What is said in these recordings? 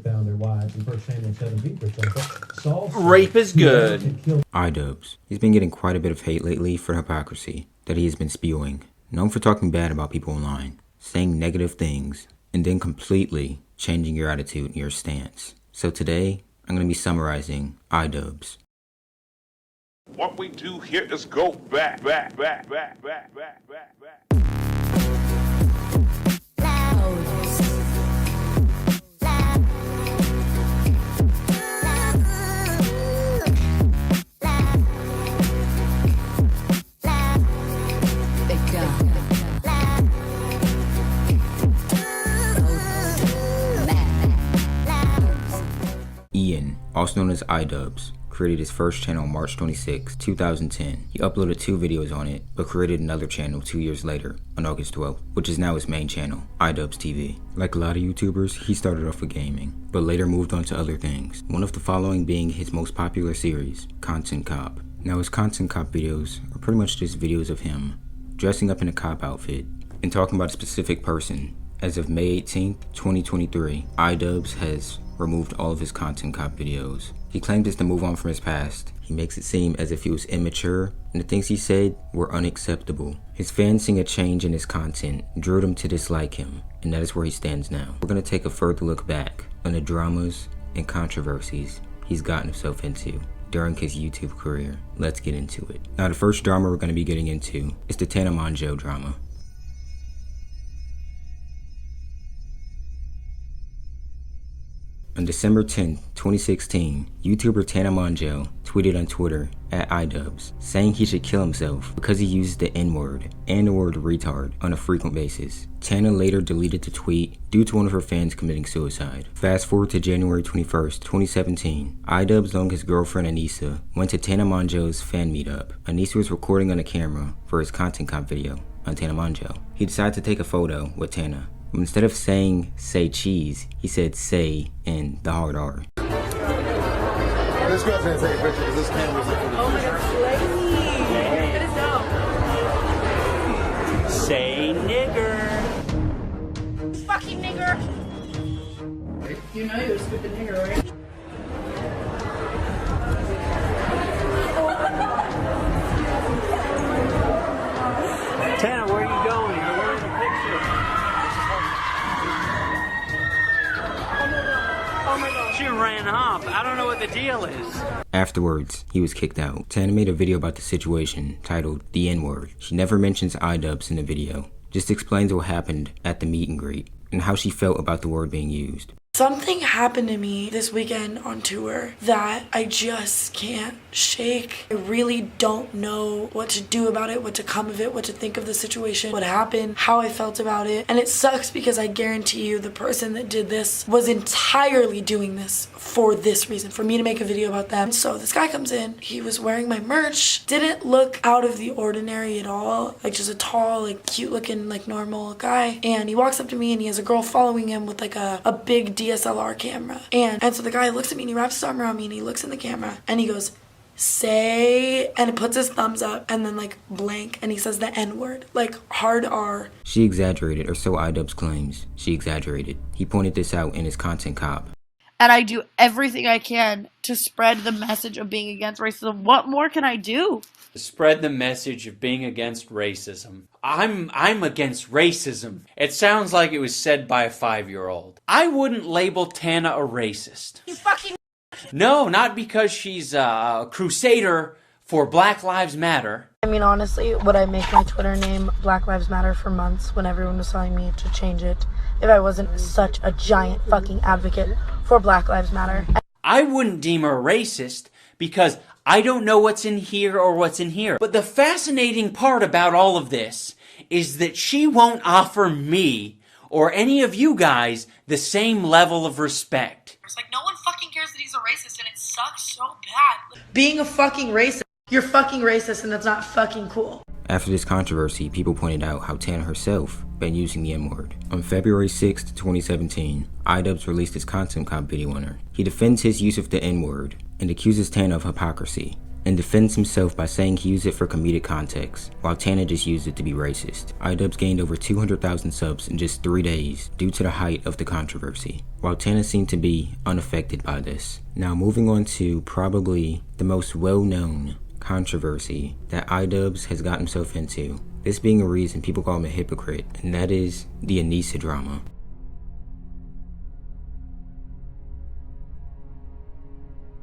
found their wives and first family 17%. Rape is good. IDUBBZ. He's been getting quite a bit of hate lately for hypocrisy that he has been spewing. Known for talking bad about people online, saying negative things, and then completely changing your attitude and your stance. So today, I'm going to be summarizing IDUBBZ. What we do here is go back. Ian, also known as IDUBBZ, created his first channel on March 26, 2010. He uploaded 2 videos on it, but created another channel 2 years later, on August 12th, which is now his main channel, IDUBBZ TV. Like a lot of YouTubers, he started off with gaming, but later moved on to other things, one of the following being his most popular series, Content Cop. Now his Content Cop videos are pretty much just videos of him dressing up in a cop outfit and talking about a specific person. As of May 18th, 2023, IDUBBZ has removed all of his Content Cop videos. He claimed this to move on from his past. He makes it seem as if he was immature, and the things he said were unacceptable. His fans seeing a change in his content drew them to dislike him, and that is where he stands now. We're going to take a further look back on the dramas and controversies he's gotten himself into during his YouTube career. Let's get into it. Now the first drama we're going to be getting into is the Tana Mongeau drama. On December 10, 2016, YouTuber Tana Mongeau tweeted on Twitter at IDUBBZ saying he should kill himself because he used the N-word and the word retard on a frequent basis. Tana later deleted the tweet due to one of her fans committing suicide. Fast forward to January 21st, 2017, IDUBBZ along with his girlfriend Anisa went to Tana Mongeau's fan meetup. Anisa was recording on a camera for his Content Cop video on Tana Mongeau. He decided to take a photo with Tana. Instead of saying "say cheese," he said "say" and the hard R. This girl's gonna take a picture because this camera's like. Oh my god, slay! That is dope. Say nigger. Fucking nigger! You know you're a stupid nigger, right? Tana, where are you going? You're wearing a picture. Oh my god. She ran off. I don't know what the deal is. Afterwards, he was kicked out. Tana made a video about the situation titled The N-Word. She never mentions IDUBBZ in the video, just explains what happened at the meet and greet and how she felt about the word being used. Something happened to me this weekend on tour that I just can't shake. I really don't know what to do about it, what to come of it, what to think of the situation, what happened, how I felt about it. And it sucks because I guarantee you the person that did this was entirely doing this for this reason, for me to make a video about them. So this guy comes in, he was wearing my merch, didn't look out of the ordinary at all, like just a tall, like cute looking, like normal guy. And he walks up to me and he has a girl following him with like a big DSLR camera. And so the guy looks at me and he wraps his arm around me and he looks in the camera and he goes, "Say," and it puts his thumbs up and then like blank and he says the N-word, like hard R. She exaggerated, or so IDUBBZ claims. She exaggerated. He pointed this out in his Content Cop. And I do everything I can to spread the message of being against racism. What more can I do? Spread the message of being against racism. I'm against racism. It sounds like it was said by a 5-year-old. I wouldn't label Tana a racist. You fucking... No, not because she's a crusader for Black Lives Matter. I mean, honestly, would I make my Twitter name Black Lives Matter for months when everyone was telling me to change it if I wasn't such a giant fucking advocate for Black Lives Matter? I wouldn't deem her a racist because I don't know what's in here or what's in here. But the fascinating part about all of this is that she won't offer me or any of you guys the same level of respect. It's like no one fucking cares that he's a racist and it sucks so bad. Being a fucking racist, you're fucking racist and that's not fucking cool. After this controversy, people pointed out how Tana herself been using the N-word. On February 6, 2017, IDUBBZ released his Content Cop video on her. He defends his use of the N-word and accuses Tana of hypocrisy. and defends himself by saying he used it for comedic context, while Tana just used it to be racist. IDUBBZ gained over 200,000 subs in just 3 days due to the height of the controversy, while Tana seemed to be unaffected by this. Now moving on to probably the most well-known controversy that IDUBBZ has gotten himself into, this being a reason people call him a hypocrite, and that is the Anisa drama.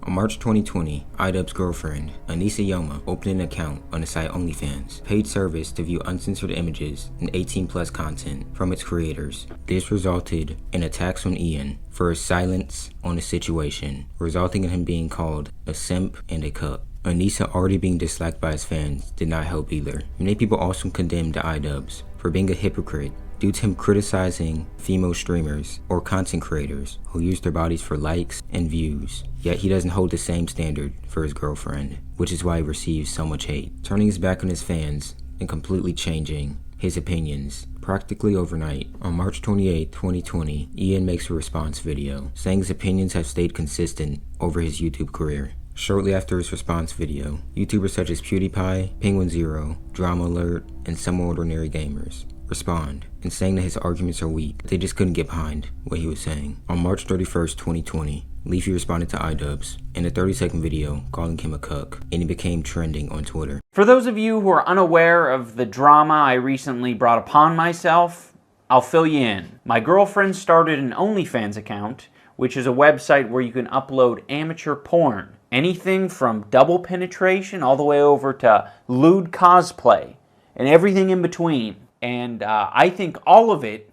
On March 2020, IDUBBZ's girlfriend, Anisa opened an account on the site OnlyFans, paid service to view uncensored images and 18+ content from its creators. This resulted in attacks on Ian for his silence on the situation, resulting in him being called a simp and a cuck. Anisa already being disliked by his fans did not help either. Many people also condemned IDUBBZ for being a hypocrite due to him criticizing female streamers or content creators who use their bodies for likes and views. Yet he doesn't hold the same standard for his girlfriend, which is why he receives so much hate, turning his back on his fans and completely changing his opinions practically overnight. On March 28, 2020, Ian makes a response video saying his opinions have stayed consistent over his YouTube career. Shortly after his response video, YouTubers such as PewDiePie, Penguin0, Drama Alert, and Some Ordinary Gamers respond and saying that his arguments are weak. They just couldn't get behind what he was saying. On March 31st, 2020, Leafy responded to IDUBBZ in a 30-second video calling him a cuck, and he became trending on Twitter. For those of you who are unaware of the drama I recently brought upon myself, I'll fill you in. My girlfriend started an OnlyFans account, which is a website where you can upload amateur porn. Anything from double penetration all the way over to lewd cosplay and everything in between. And I think all of it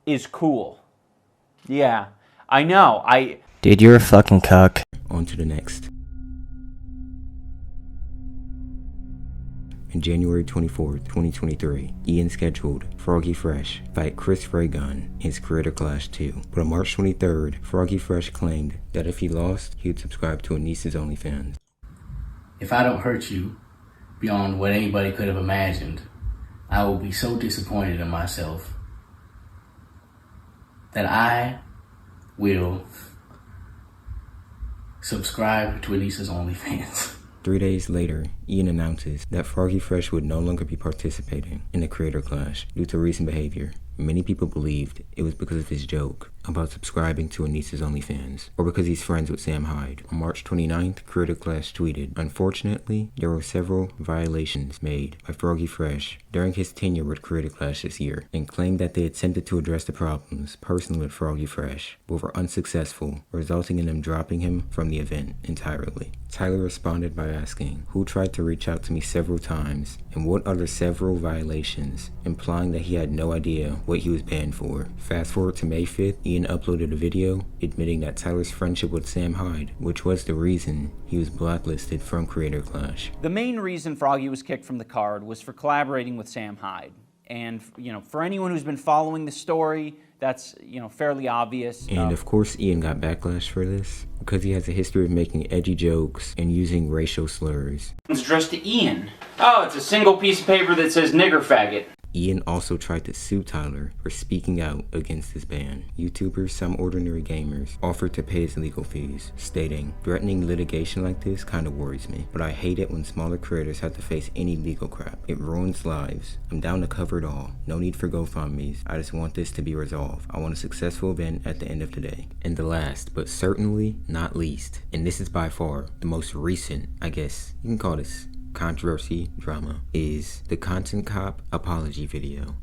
is cool. Yeah, I know. Dude, you're a fucking cuck. On to the next. On January 24th, 2023, Ian scheduled Froggy Fresh fight Chris Raygun in his Creator Clash 2. But on March 23rd, Froggy Fresh claimed that if he lost, he would subscribe to Anisa's OnlyFans. If I don't hurt you beyond what anybody could have imagined, I will be so disappointed in myself that I will subscribe to Anisa's OnlyFans. 3 days later, Ian announces that Froggy Fresh would no longer be participating in the Creator Clash due to recent behavior. Many people believed it was because of his joke about subscribing to Anisa's OnlyFans, or because he's friends with Sam Hyde. On March 29th, Creator Clash tweeted, "Unfortunately, there were several violations made by Froggy Fresh during his tenure with Creator Clash this year, and claimed that they attempted to address the problems personally with Froggy Fresh, but were unsuccessful, resulting in them dropping him from the event entirely." Tyler responded by asking, "Who tried to reach out to me several times, and what are the several violations?" implying that he had no idea what he was banned for. Fast forward to May 5th, Ian uploaded a video admitting that Tyler's friendship with Sam Hyde, which was the reason he was blacklisted from Creator Clash. The main reason Froggy was kicked from the card was for collaborating with Sam Hyde. And, for anyone who's been following the story, that's, fairly obvious. And of course, Ian got backlash for this because he has a history of making edgy jokes and using racial slurs. It's addressed to Ian. Oh, it's a single piece of paper that says nigger faggot. Ian also tried to sue Tyler for speaking out against his ban. YouTubers Some Ordinary Gamers offered to pay his legal fees, stating, "Threatening litigation like this kinda worries me, but I hate it when smaller creators have to face any legal crap. It ruins lives. I'm down to cover it all. No need for GoFundMes. I just want this to be resolved. I want a successful event at the end of the day." And the last, but certainly not least, and this is by far the most recent, I guess you can call this controversy drama, is the Content Cop apology video.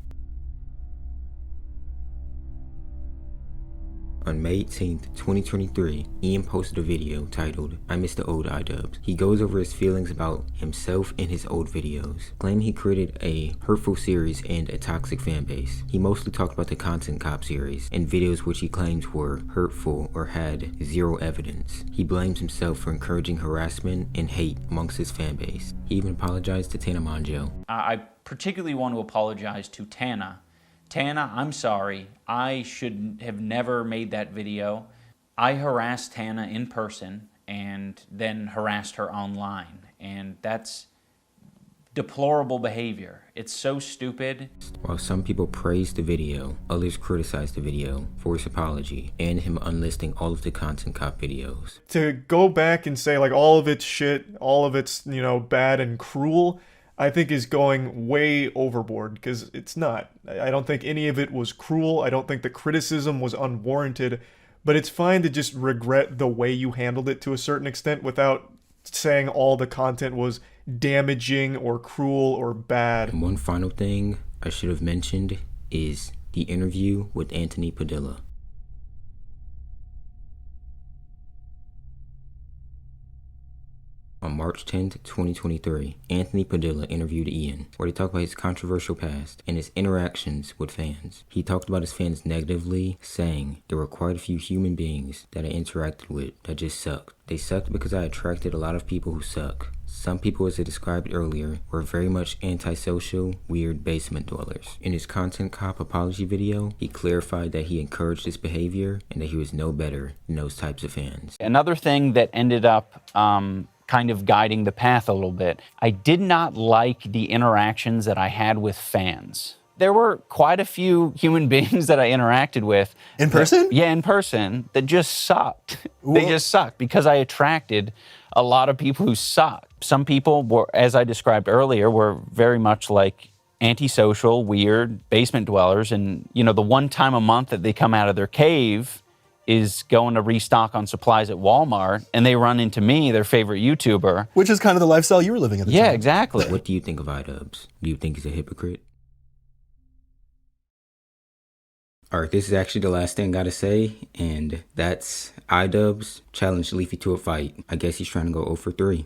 On May 18th, 2023, Ian posted a video titled, "I Miss the Old IDUBBZ." He goes over his feelings about himself in his old videos, claiming he created a hurtful series and a toxic fan base. He mostly talked about the Content Cop series and videos which he claims were hurtful or had zero evidence. He blames himself for encouraging harassment and hate amongst his fan base. He even apologized to Tana Mongeau. I particularly want to apologize to Tana. Tana, I'm sorry. I should have never made that video. I harassed Tana in person and then harassed her online. And that's deplorable behavior. It's so stupid. While some people praised the video, others criticized the video for his apology and him unlisting all of the Content Cop videos. To go back and say like all of it's shit, all of it's, you know, bad and cruel, I think is going way overboard, because it's not. I don't think any of it was cruel. I don't think the criticism was unwarranted, but it's fine to just regret the way you handled it to a certain extent without saying all the content was damaging or cruel or bad. And one final thing I should have mentioned is the interview with Anthony Padilla. On March 10th, 2023, Anthony Padilla interviewed Ian, where he talked about his controversial past and his interactions with fans. He talked about his fans negatively, saying, "There were quite a few human beings that I interacted with that just sucked. They sucked because I attracted a lot of people who suck. Some people, as I described earlier, were very much antisocial, weird basement dwellers." In his Content Cop apology video, he clarified that he encouraged this behavior and that he was no better than those types of fans. Another thing that ended up kind of guiding the path a little bit, I did not like the interactions that I had with fans. There were quite a few human beings that I interacted with. In person? Yeah, in person, that just sucked. They just sucked because I attracted a lot of people who sucked. Some people were, as I described earlier, were very much like antisocial, weird basement dwellers. And, you know, the one time a month that they come out of their cave is going to restock on supplies at Walmart, and they run into me, their favorite YouTuber. Which is kind of the lifestyle you were living at the time. Yeah, exactly. What do you think of IDUBBZ? Do you think he's a hypocrite? Alright, this is actually the last thing I gotta say, and that's IDUBBZ challenged Leafy to a fight. I guess he's trying to go 0 for 3.